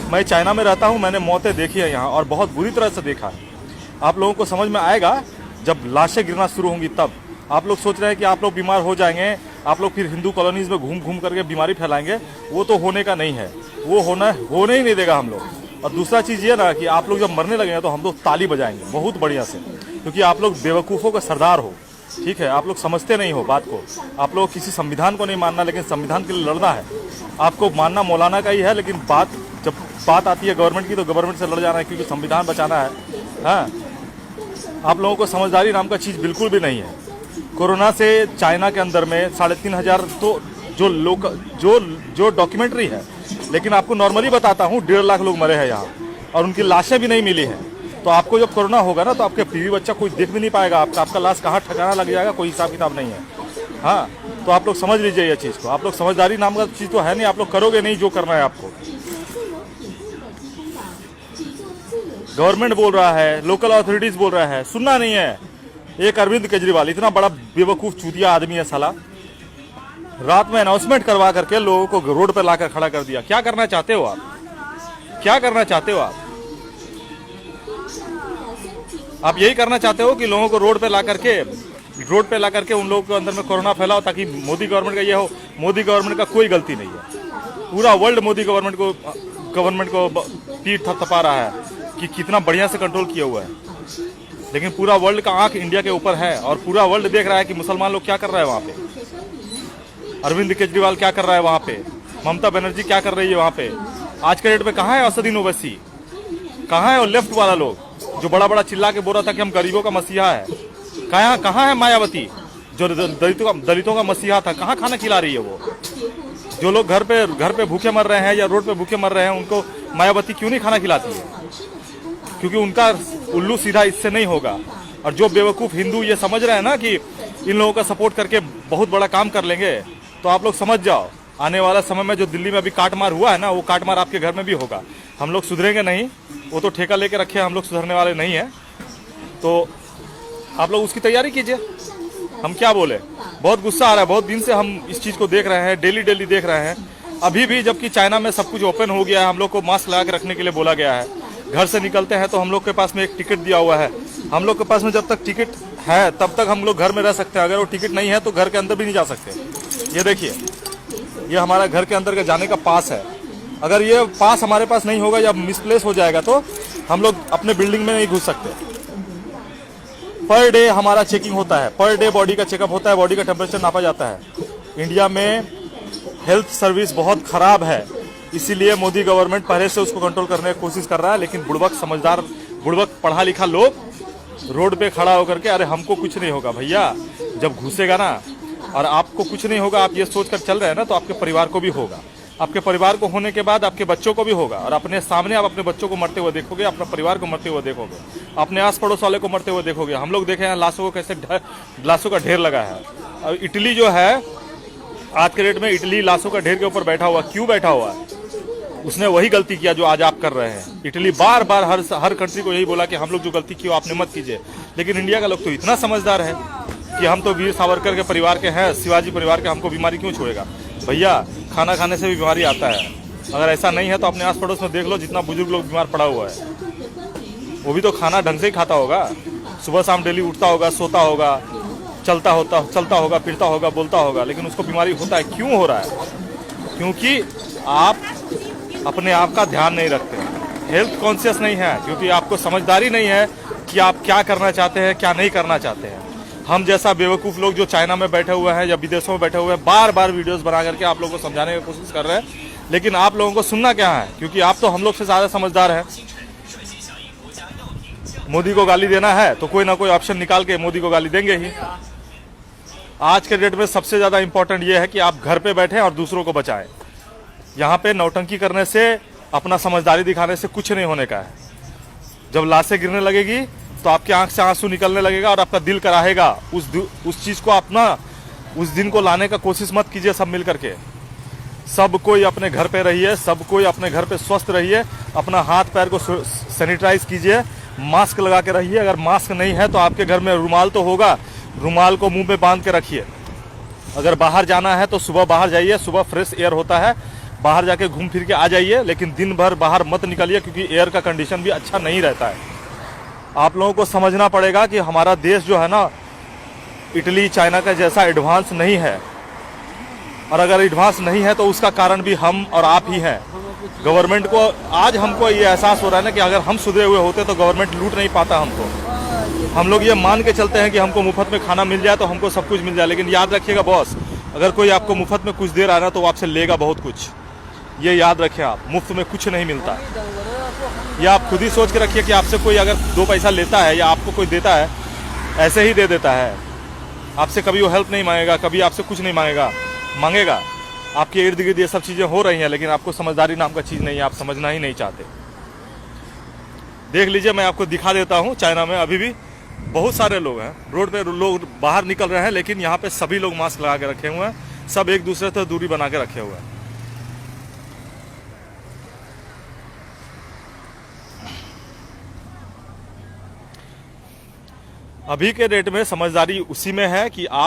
मैं चाइना में रहता हूँ, मैंने मौतें देखी है यहाँ और बहुत बुरी तरह से देखा है। आप लोगों को समझ में आएगा जब लाशें गिरना शुरू होंगी तब। आप लोग सोच रहे हैं कि आप लोग बीमार हो जाएंगे, आप लोग फिर हिंदू कॉलोनीज में घूम घूम करके बीमारी फैलाएंगे, वो तो होने का नहीं है, वो होने ही नहीं देगा हम लोग। और दूसरा चीज़ ये ना कि आप लोग जब मरने लगेंगे तो हम लोग ताली बजाएंगे बहुत बढ़िया से, क्योंकि आप लोग बेवकूफ़ों का सरदार हो। ठीक है, आप लोग समझते नहीं हो बात को। आप लोग किसी संविधान को नहीं मानना, लेकिन संविधान के लिए लड़ना है। आपको मानना मौलाना का ही है, लेकिन जब बात आती है गवर्नमेंट की तो गवर्नमेंट से लड़ जाना है, क्योंकि संविधान बचाना है। हाँ, आप लोगों को समझदारी नाम का चीज़ बिल्कुल भी नहीं है। कोरोना से चाइना के अंदर में 3,500 तो जो डॉक्यूमेंट्री है, लेकिन आपको नॉर्मली बताता हूँ 1.5 लाख लोग मरे हैं यहाँ और उनकी लाशें भी नहीं मिली हैं। तो आपको जब कोरोना होगा ना तो आपके बीवी बच्चा कोई देख भी नहीं पाएगा, आपका लाश कहाँ ठिकाना लग जाएगा, कोई हिसाब किताब नहीं है। हाँ, तो आप लोग समझ लीजिए ये चीज़ को। आप लोग समझदारी नाम का चीज़ तो है नहीं, आप लोग करोगे नहीं जो करना है आपको। गवर्नमेंट बोल रहा है, लोकल अथॉरिटीज़ बोल रहा है, सुनना नहीं है। एक अरविंद केजरीवाल इतना बड़ा बेवकूफ़ चूतिया आदमी है साला, रात में अनाउंसमेंट करवा करके लोगों को रोड पर लाकर खड़ा कर दिया। क्या करना चाहते हो आप? क्या करना चाहते हो आप? आप यही करना चाहते हो कि लोगों को रोड पे ला करके उन लोगों के अंदर में कोरोना फैलाओ, ताकि मोदी गवर्नमेंट का ये हो। मोदी गवर्नमेंट का कोई गलती नहीं है, पूरा वर्ल्ड मोदी गवर्नमेंट को पीठ थपथपा रहा है कि कितना बढ़िया से कंट्रोल किया हुआ है, लेकिन पूरा वर्ल्ड का आंख इंडिया के ऊपर है और पूरा वर्ल्ड देख रहा है कि मुसलमान लोग क्या कर रहे हैं वहाँ पे, अरविंद केजरीवाल क्या कर रहा है वहाँ पे, ममता बनर्जी क्या कर रही है वहाँ पे। आज के डेट में कहाँ है असदुद्दीन ओवैसी, कहाँ है वो लेफ्ट वाला लोग जो बड़ा बड़ा चिल्ला के बोल रहा था कि हम गरीबों का मसीहा है? कहाँ है मायावती जो दलितों का मसीहा था? कहाँ खाना खिला रही है वो? जो लोग घर पे भूखे मर रहे हैं या रोड पे भूखे मर रहे हैं, उनको मायावती क्यों नहीं खाना खिलाती है? क्योंकि उनका उल्लू सीधा इससे नहीं होगा। और जो बेवकूफ़ हिंदू ये समझ रहे हैं ना कि इन लोगों का सपोर्ट करके बहुत बड़ा काम कर लेंगे, तो आप लोग समझ जाओ आने वाला समय में जो दिल्ली में अभी काटमार हुआ है ना, वो काटमार आपके घर में भी होगा। हम लोग सुधरेंगे नहीं, वो तो ठेका लेके रखे हैं, हम लोग सुधरने वाले नहीं हैं। तो आप लोग उसकी तैयारी कीजिए। हम क्या बोले, बहुत गुस्सा आ रहा है, बहुत दिन से हम इस चीज़ को देख रहे हैं, डेली देख रहे हैं। अभी भी जबकि चाइना में सब कुछ ओपन हो गया है, हम लोग को मास्क लगा के रखने के लिए बोला गया है। घर से निकलते हैं तो हम लोग के पास में एक टिकट दिया हुआ है। हम लोग के पास में जब तक टिकट है तब तक हम लोग घर में रह सकते हैं, अगर वो टिकट नहीं है तो घर के अंदर भी नहीं जा सकते। ये देखिए, ये हमारा घर के अंदर का जाने का पास है। अगर ये पास हमारे पास नहीं होगा या मिसप्लेस हो जाएगा तो हम लोग अपने बिल्डिंग में नहीं घुस सकते। पर डे हमारा चेकिंग होता है, पर डे बॉडी का चेकअप होता है, बॉडी का टेम्परेचर नापा जाता है। इंडिया में हेल्थ सर्विस बहुत खराब है, इसीलिए मोदी गवर्नमेंट पहले से उसको कंट्रोल करने की कोशिश कर रहा है। लेकिन बुड़बक पढ़ा लिखा लोग रोड पे खड़ा होकर के, अरे हमको कुछ नहीं होगा भैया, जब घुसेगा ना और आपको कुछ नहीं होगा, आप ये सोच कर चल रहे हैं ना, तो आपके परिवार को भी होगा। आपके परिवार को होने के बाद आपके बच्चों को भी होगा, और अपने सामने आप अपने बच्चों को मरते हुए देखोगे, अपने परिवार को मरते हुए देखोगे, अपने आस पड़ोस वाले को मरते हुए देखोगे। हम लोग देखे हैं लाशों को कैसे लाशों का ढेर लगा है। और इटली जो है आज के डेट में, इटली लाशों का ढेर के ऊपर बैठा हुआ, क्यों बैठा हुआ है? उसने वही गलती किया जो आज आप कर रहे हैं। इटली बार बार हर कंट्री को यही बोला कि हम लोग जो गलती की आपने मत कीजिए, लेकिन इंडिया का लोग तो इतना समझदार है कि हम तो वीर सावरकर के परिवार के हैं, शिवाजी परिवार के, हमको बीमारी क्यों छोड़ेगा? भैया खाना खाने से भी बीमारी आता है। अगर ऐसा नहीं है तो अपने आस पड़ोस में देख लो, जितना बुजुर्ग लोग बीमार पड़ा हुआ है, वो भी तो खाना ढंग से ही खाता होगा, सुबह शाम डेली उठता होगा, सोता होगा, चलता होगा, फिरता होगा, बोलता होगा, लेकिन उसको बीमारी होता है। क्यों हो रहा है? क्योंकि आप अपने आप का ध्यान नहीं रखते, हेल्थ कॉन्शियस नहीं है, क्योंकि आपको समझदारी नहीं है कि आप क्या करना चाहते हैं, क्या नहीं करना चाहते हैं। हम जैसा बेवकूफ़ लोग जो चाइना में बैठे हुए हैं या विदेशों में बैठे हुए हैं, बार बार वीडियोस बना करके आप लोगों को समझाने की कोशिश कर रहे हैं, लेकिन आप लोगों को सुनना क्या है? क्योंकि आप तो हम लोग से ज़्यादा समझदार हैं। मोदी को गाली देना है तो कोई ना कोई ऑप्शन निकाल के मोदी को गाली देंगे ही। आज के डेट में सबसे ज़्यादा इंपॉर्टेंट ये है कि आप घर पे बैठें और दूसरों को बचाएं। यहाँ पे नौटंकी करने से, अपना समझदारी दिखाने से कुछ नहीं होने का है। जब लाशें गिरने लगेगी तो आपकी आंख से आंसू निकलने लगेगा और आपका दिल कराहेगा। उस चीज़ को अपना, उस दिन को लाने का कोशिश मत कीजिए। सब मिल करके, सब कोई अपने घर पे रहिए, सब कोई अपने घर पे स्वस्थ रहिए, अपना हाथ पैर को सैनिटाइज कीजिए, मास्क लगा के रहिए। अगर मास्क नहीं है तो आपके घर में रुमाल तो होगा, रुमाल को मुंह पे बांध के रखिए। अगर बाहर जाना है तो सुबह बाहर जाइए, सुबह फ्रेश एयर होता है, बाहर जाके घूम फिर के आ जाइए, लेकिन दिन भर बाहर मत निकलिए, क्योंकि एयर का कंडीशन भी अच्छा नहीं रहता है। आप लोगों को समझना पड़ेगा कि हमारा देश जो है ना, इटली चाइना का जैसा एडवांस नहीं है, और अगर एडवांस नहीं है तो उसका कारण भी हम और आप ही हैं। गवर्नमेंट को आज हमको ये एहसास हो रहा है ना कि अगर हम सुधरे हुए होते तो गवर्नमेंट लूट नहीं पाता हमको। हम लोग ये मान के चलते हैं कि हमको मुफ्त में खाना मिल जाए तो हमको सब कुछ मिल जाए, लेकिन याद रखिएगा बॉस, अगर कोई आपको मुफ्त में कुछ दे रहा है ना तो वो आपसे लेगा बहुत कुछ। ये याद रखें आप, मुफ्त में कुछ नहीं मिलता। ये आप खुद ही सोच के रखिए कि आपसे कोई अगर 2 पैसा लेता है या आपको कोई देता है, ऐसे ही दे देता है। आपसे कभी वो हेल्प नहीं मांगेगा, कभी आपसे कुछ नहीं मांगेगा। आपके इर्द गिर्द ये सब चीज़ें हो रही हैं, लेकिन आपको समझदारी नाम का चीज़ नहीं है, आप समझना ही नहीं चाहते। देख लीजिए, मैं आपको दिखा देता हूँ, चाइना में अभी भी बहुत सारे लोग हैं, रोड पे लोग बाहर निकल रहे हैं, लेकिन यहाँ पे सभी लोग मास्क लगा के रखे हुए हैं, सब एक दूसरे से दूरी बना के रखे हुए हैं। अभी के डेट में समझदारी उसी में है कि आप